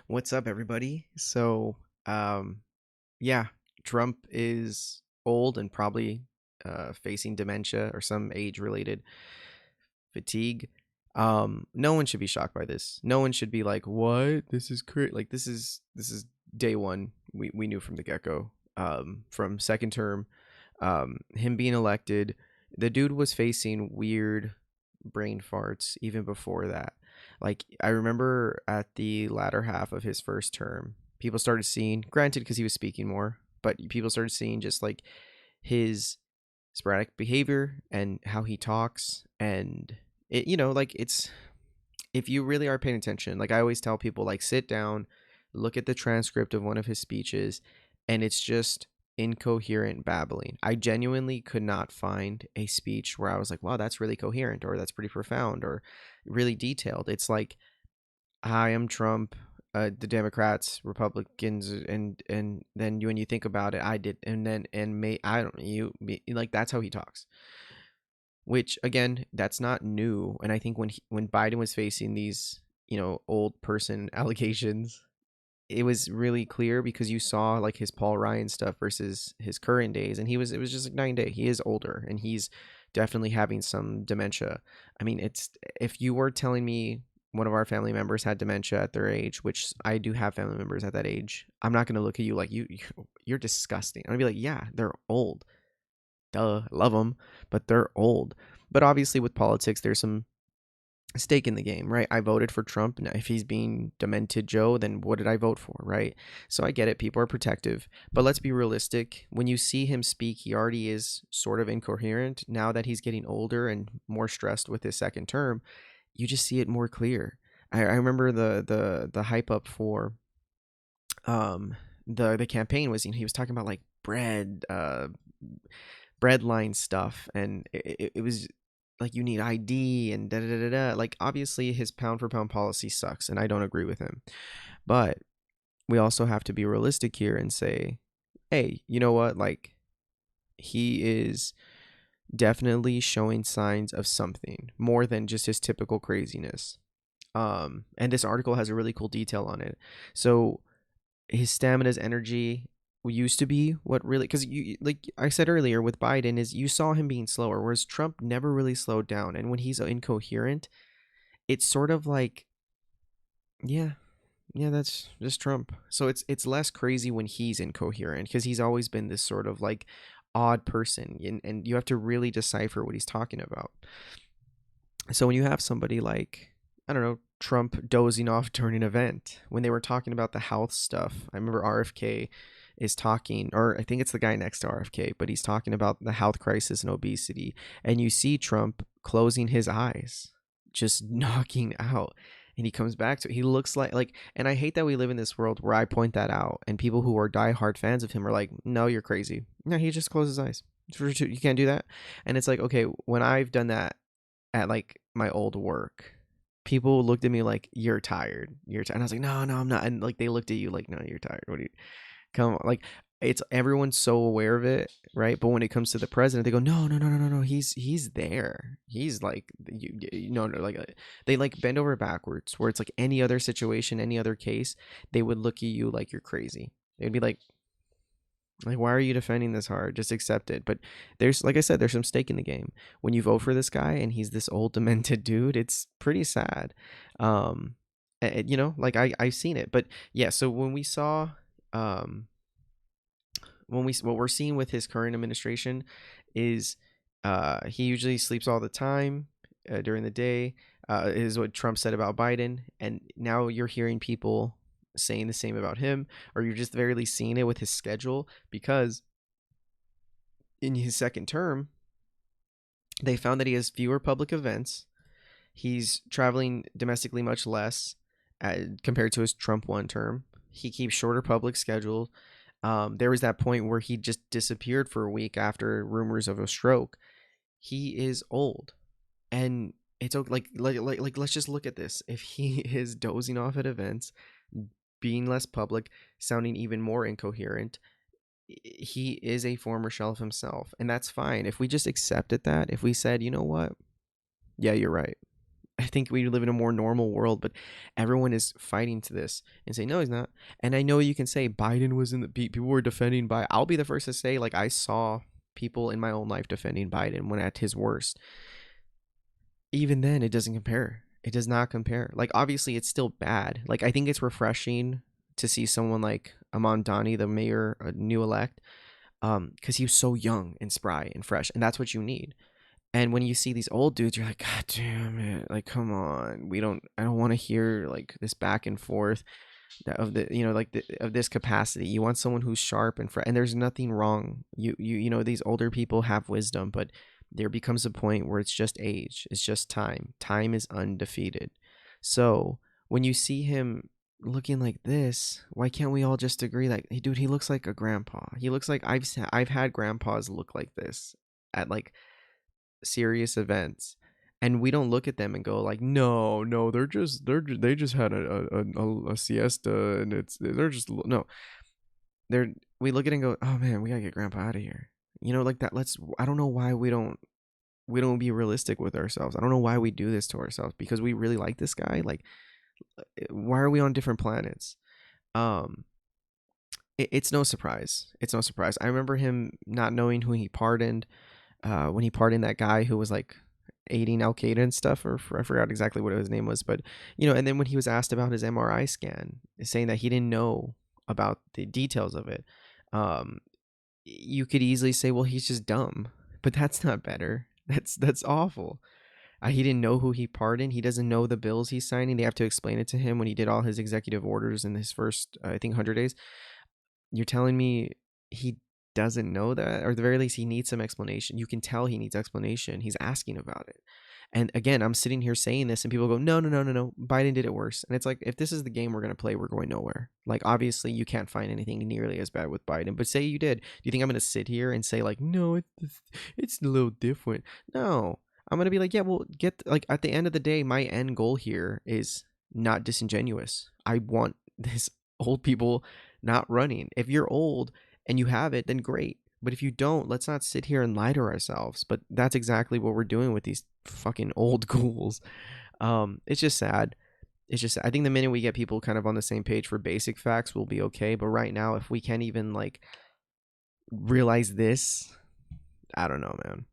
What's up, everybody? Um, yeah, Trump is old and probably facing dementia or some age-related fatigue. No one should be shocked by this. No one should be like, "What? This is crazy!" Like this is day one. We knew from the get-go. From second term, him being elected, the dude was facing weird brain farts even before that. Like I remember at the latter half of his first term, people started seeing, granted because he was speaking more, but people started seeing just like his sporadic behavior and how he talks and like it's if you really are paying attention, like I always tell people, like sit down, look at the transcript of one of his speeches, and it's just incoherent babbling. I genuinely could not find a speech where I was like, wow, that's really coherent or that's pretty profound or really detailed. It's like, I am Trump, the Democrats, Republicans, and then when you think about it, I did, and then and may I don't you me, like that's how he talks. Which again, that's not new. And I think when Biden was facing these, old person allegations, it was really clear because you saw like his Paul Ryan stuff versus his current days, and it was just like 9 day. He is older, and he's definitely having some dementia. I mean, it's if you were telling me one of our family members had dementia at their age, which I do have family members at that age, I'm not gonna look at you like you're disgusting. I'm gonna be like, yeah, they're old. Duh, love them, but they're old. But obviously, with politics, there's some stake in the game, right? I voted for Trump. Now, if he's being demented Joe, then what did I vote for, right? So I get it. People are protective. But let's be realistic. When you see him speak, he already is sort of incoherent. Now that he's getting older and more stressed with his second term, you just see it more clear. I remember the hype up for um the campaign was, he was talking about like breadline stuff, and it was like you need ID and da da da da. Like obviously his pound for pound policy sucks, and I don't agree with him. But we also have to be realistic here and say, hey, you know what? Like he is definitely showing signs of something more than just his typical craziness. And this article has a really cool detail on it. So his stamina's energy used to be what really, because you, like I said earlier with Biden, is you saw him being slower, whereas Trump never really slowed down. And when he's incoherent, it's sort of like, yeah, yeah, that's just Trump. So it's less crazy when he's incoherent because he's always been this sort of like odd person, and you have to really decipher what he's talking about. So when you have somebody like, I don't know, Trump dozing off during an event, when they were talking about the health stuff, I remember RFK is talking, or I think it's the guy next to RFK, but he's talking about the health crisis and obesity. And you see Trump closing his eyes, just knocking out. And he comes back to it. He looks and I hate that we live in this world where I point that out, and people who are diehard fans of him are like, no, you're crazy. No, he just closes his eyes. You can't do that. And it's like, okay, when I've done that at like my old work, people looked at me like, you're tired, and I was like, no, no, I'm not. And like they looked at you like, no, you're tired, what do you, come on, like it's everyone's so aware of it, right? But when it comes to the president, they go, no, no, no, no, no, no, he's there, he's like, no, no, like they like bend over backwards, where it's like any other situation, any other case, they would look at you like you're crazy. They'd be like, why are you defending this hard? Just accept it. But there's, like I said, there's some stake in the game. When you vote for this guy and he's this old demented dude, it's pretty sad. Um, like I've seen it. But yeah, so when we saw, um, what we're seeing with his current administration is, he usually sleeps all the time, during the day. Is what Trump said about Biden, and now you're hearing people saying the same about him, or you're just barely seeing it with his schedule, because in his second term, they found that he has fewer public events. He's traveling domestically much less, compared to his Trump one term. He keeps shorter public schedule. There was that point where he just disappeared for a week after rumors of a stroke. He is old, and it's okay. Like let's just look at this. If he is dozing off at events, being less public, sounding even more incoherent, he is a former shell of himself, and that's fine. If we just accepted that, if we said, you know what, yeah, you're right, think we live in a more normal world, but everyone is fighting to this and say, no, he's not. And I know you can say Biden was in the people were defending Biden. I'll be the first to say, like, I saw people in my own life defending Biden when at his worst. Even then, it doesn't compare. It does not compare. Like, obviously, it's still bad. Like, I think it's refreshing to see someone like Dani, the mayor, new elect, because he was so young and spry and fresh, and that's what you need. And when you see these old dudes, you're like, God damn it! Like, come on, we don't. I don't want to hear like this back and forth of the, like of this capacity. You want someone who's sharp and fresh. And there's nothing wrong. These older people have wisdom, but there becomes a point where it's just age. It's just time. Time is undefeated. So when you see him looking like this, why can't we all just agree that, hey, dude, he looks like a grandpa. He looks like I've had grandpas look like this at like serious events, and we don't look at them and go like, no, they just had a siesta, and they're just no, they're we look at it and go, oh man, we gotta get grandpa out of here, like that. I don't know why we don't be realistic with ourselves. I don't know why we do this to ourselves, because we really like this guy. Like, why are we on different planets? um it's no surprise. It's no surprise. I remember him not knowing who he pardoned, when he pardoned that guy who was like aiding Al Qaeda and stuff, or I forgot exactly what his name was, but and then when he was asked about his MRI scan, saying that he didn't know about the details of it, um, you could easily say, well, he's just dumb, but that's not better. That's awful. He didn't know who he pardoned. He doesn't know the bills he's signing. They have to explain it to him when he did all his executive orders in his first, I think, 100 days. You're telling me he doesn't know that, or at the very least, he needs some explanation. You can tell he needs explanation. He's asking about it. And again, I'm sitting here saying this, and people go, no, no, no, no, no. Biden did it worse. And it's like, if this is the game we're going to play, we're going nowhere. Like, obviously, you can't find anything nearly as bad with Biden. But say you did. Do you think I'm going to sit here and say, like, no, it's a little different? No. I'm going to be like, yeah, well, at the end of the day, my end goal here is not disingenuous. I want this old people not running. If you're old and you have it, then great. But if you don't, let's not sit here and lie to ourselves. But that's exactly what we're doing with these fucking old ghouls. It's just sad. I think the minute we get people kind of on the same page for basic facts, we'll be okay. But right now, if we can't even like realize this, I don't know, man.